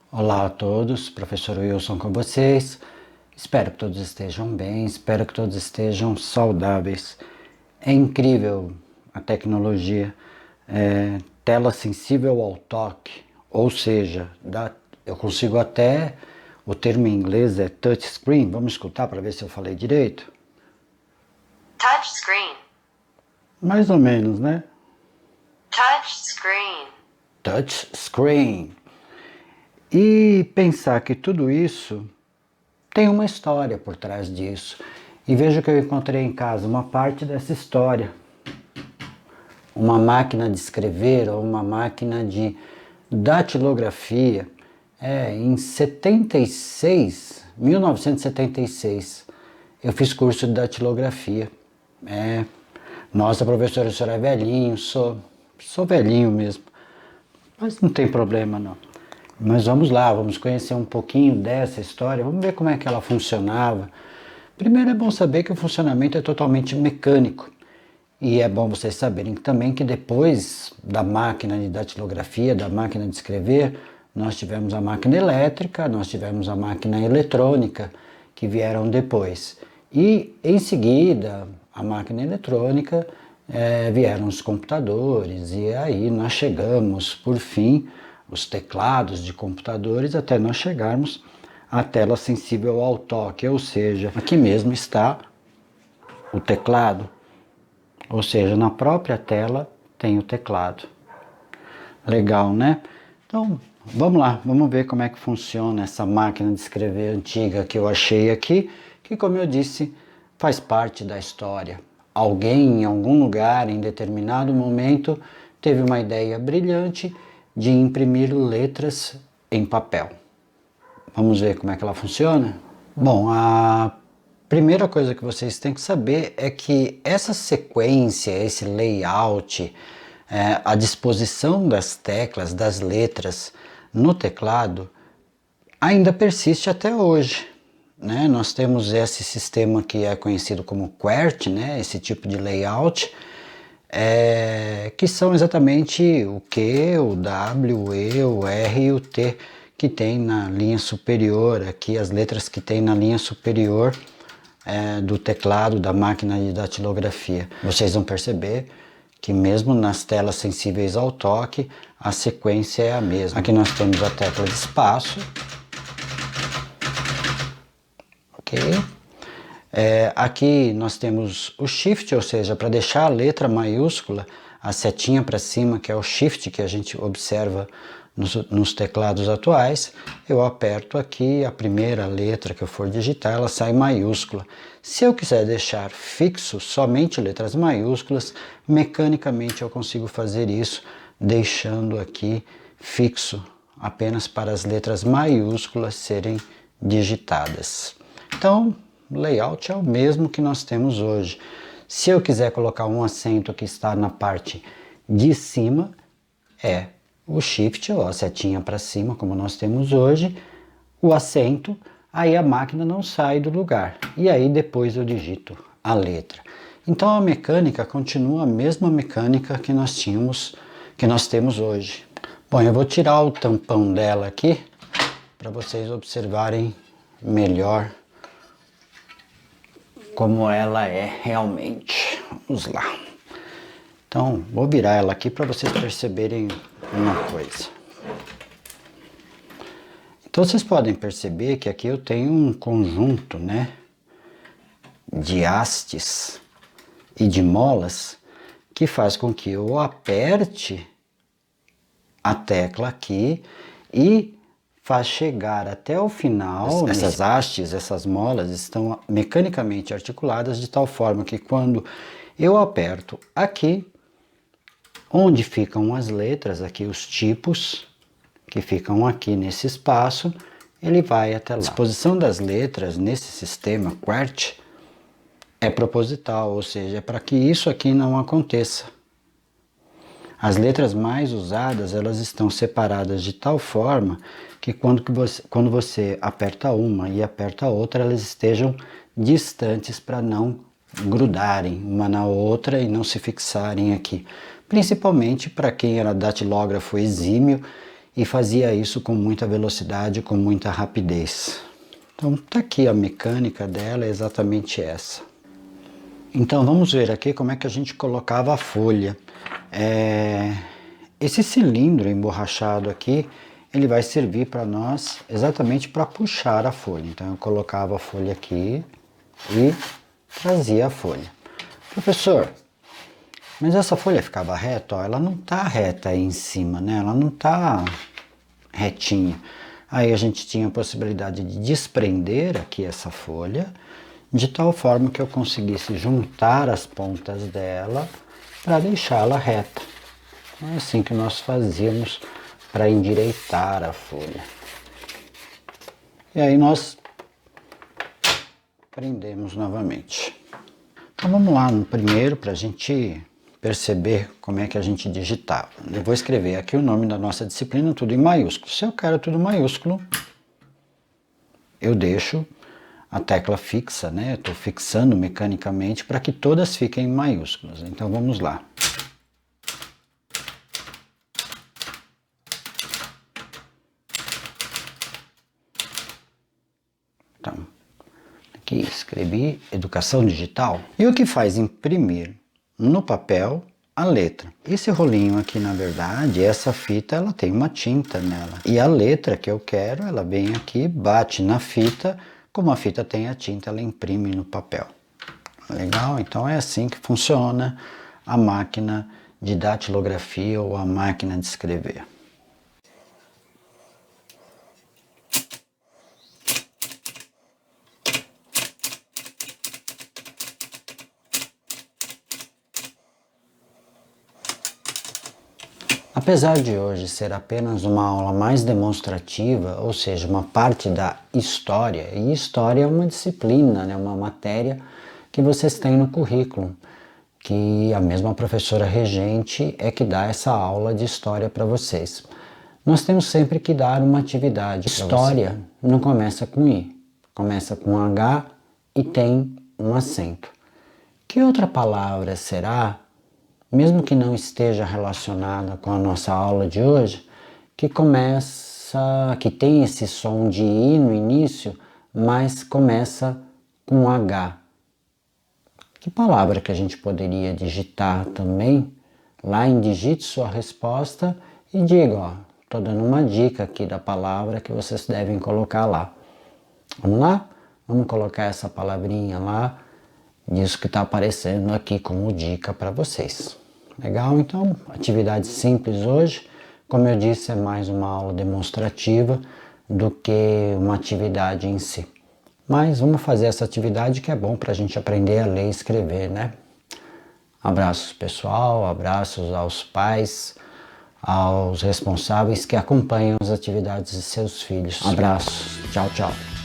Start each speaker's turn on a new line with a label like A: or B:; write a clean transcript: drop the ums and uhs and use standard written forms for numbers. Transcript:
A: Olá a todos, professor Wilson com vocês. Espero que todos estejam bem, espero que todos estejam saudáveis. É incrível a tecnologia, tela sensível ao toque, ou seja, eu consigo até, o termo em inglês é touchscreen, vamos escutar para ver se eu falei direito?
B: Touchscreen.
A: Mais ou menos, né?
B: Touchscreen.
A: Touchscreen. E pensar que tudo isso tem uma história por trás disso. E veja que eu encontrei em casa uma parte dessa história. Uma máquina de escrever ou uma máquina de datilografia. Em 1976, eu fiz curso de datilografia. Nossa, professora, o senhor é velhinho, sou velhinho mesmo. Mas não tem problema não. Mas vamos lá, vamos conhecer um pouquinho dessa história, vamos ver como é que ela funcionava. Primeiro é bom saber que o funcionamento é totalmente mecânico. E é bom vocês saberem também que depois da máquina de datilografia, da máquina de escrever, nós tivemos a máquina elétrica, nós tivemos a máquina eletrônica, que vieram depois. E em seguida, a máquina eletrônica, vieram os computadores, e aí nós chegamos, por fim, os teclados de computadores, até nós chegarmos à tela sensível ao toque, ou seja, aqui mesmo está o teclado, ou seja, na própria tela tem o teclado. Legal, né? Então, vamos lá, vamos ver como é que funciona essa máquina de escrever antiga que eu achei aqui, que, como eu disse, faz parte da história. Alguém em algum lugar, em determinado momento, teve uma ideia brilhante de imprimir letras em papel. Vamos ver como é que ela funciona? Bom, a primeira coisa que vocês têm que saber é que essa sequência, esse layout, a disposição das teclas, das letras no teclado ainda persiste até hoje. Né? Nós temos esse sistema que é conhecido como QWERTY, né? Esse tipo de layout, que são exatamente o Q, o W, o E, o R e o T que tem na linha superior, aqui as letras que tem na linha superior do teclado da máquina de datilografia. Vocês vão perceber que mesmo nas telas sensíveis ao toque, a sequência é a mesma. Aqui nós temos a tecla de espaço, ok? Aqui nós temos o Shift, ou seja, para deixar a letra maiúscula, a setinha para cima, que é o Shift que a gente observa nos teclados atuais, eu aperto aqui a primeira letra que eu for digitar, ela sai maiúscula. Se eu quiser deixar fixo somente letras maiúsculas, mecanicamente eu consigo fazer isso, deixando aqui fixo apenas para as letras maiúsculas serem digitadas. Então, o layout é o mesmo que nós temos hoje. Se eu quiser colocar um acento que está na parte de cima, é o Shift ou a setinha para cima, como nós temos hoje, o acento, aí a máquina não sai do lugar. E aí depois eu digito a letra. Então a mecânica continua a mesma mecânica que nós temos hoje. Bom, eu vou tirar o tampão dela aqui para vocês observarem melhor como ela é realmente. Vamos lá. Então, vou virar ela aqui para vocês perceberem uma coisa. Então, vocês podem perceber que aqui eu tenho um conjunto, né, de hastes e de molas que faz com que eu aperte a tecla aqui e faz chegar até o final. Essas hastes, essas molas estão mecanicamente articuladas de tal forma que quando eu aperto aqui, onde ficam as letras, aqui os tipos, que ficam aqui nesse espaço, ele vai até lá. A disposição das letras nesse sistema QWERTY é proposital, ou seja, é para que isso aqui não aconteça. As letras mais usadas, elas estão separadas de tal forma que quando você aperta uma e aperta a outra, elas estejam distantes para não grudarem uma na outra e não se fixarem aqui. Principalmente para quem era datilógrafo exímio e fazia isso com muita velocidade, com muita rapidez. Então tá aqui a mecânica dela, é exatamente essa. Então vamos ver aqui como é que a gente colocava a folha. Esse cilindro emborrachado aqui, ele vai servir para nós exatamente para puxar a folha. Então eu colocava a folha aqui e trazia a folha. Professor, mas essa folha ficava reta? Ó, ela não está reta aí em cima, né? Ela não está retinha. Aí a gente tinha a possibilidade de desprender aqui essa folha, de tal forma que eu conseguisse juntar as pontas dela para deixá-la reta. É assim que nós fazíamos para endireitar a folha. E aí nós prendemos novamente. Então vamos lá no primeiro para a gente perceber como é que a gente digitava. Eu vou escrever aqui o nome da nossa disciplina tudo em maiúsculo. Se eu quero tudo maiúsculo, eu deixo a tecla fixa, né? Estou fixando mecanicamente para que todas fiquem em maiúsculas. Então vamos lá. Então, aqui escrevi Educação Digital. E o que faz imprimir no papel a letra. Esse rolinho aqui, na verdade, essa fita, ela tem uma tinta nela. E a letra que eu quero, ela vem aqui, bate na fita. Como a fita tem a tinta, ela imprime no papel. Legal? Então é assim que funciona a máquina de datilografia ou a máquina de escrever. Apesar de hoje ser apenas uma aula mais demonstrativa, ou seja, uma parte da história, e história é uma disciplina, né, uma matéria que vocês têm no currículo, que a mesma professora regente é que dá essa aula de história para vocês. Nós temos sempre que dar uma atividade. História não começa com I, começa com H e tem um acento. Que outra palavra será, mesmo que não esteja relacionada com a nossa aula de hoje, que tem esse som de I no início, mas começa com H? Que palavra que a gente poderia digitar também? Lá em digite sua resposta e diga, ó, estou dando uma dica aqui da palavra que vocês devem colocar lá. Vamos lá? Vamos colocar essa palavrinha lá, disso que está aparecendo aqui como dica para vocês. Legal? Então, atividade simples hoje. Como eu disse, é mais uma aula demonstrativa do que uma atividade em si. Mas vamos fazer essa atividade que é bom para a gente aprender a ler e escrever, né? Abraços pessoal, abraços aos pais, aos responsáveis que acompanham as atividades de seus filhos. Abraços, tchau, tchau.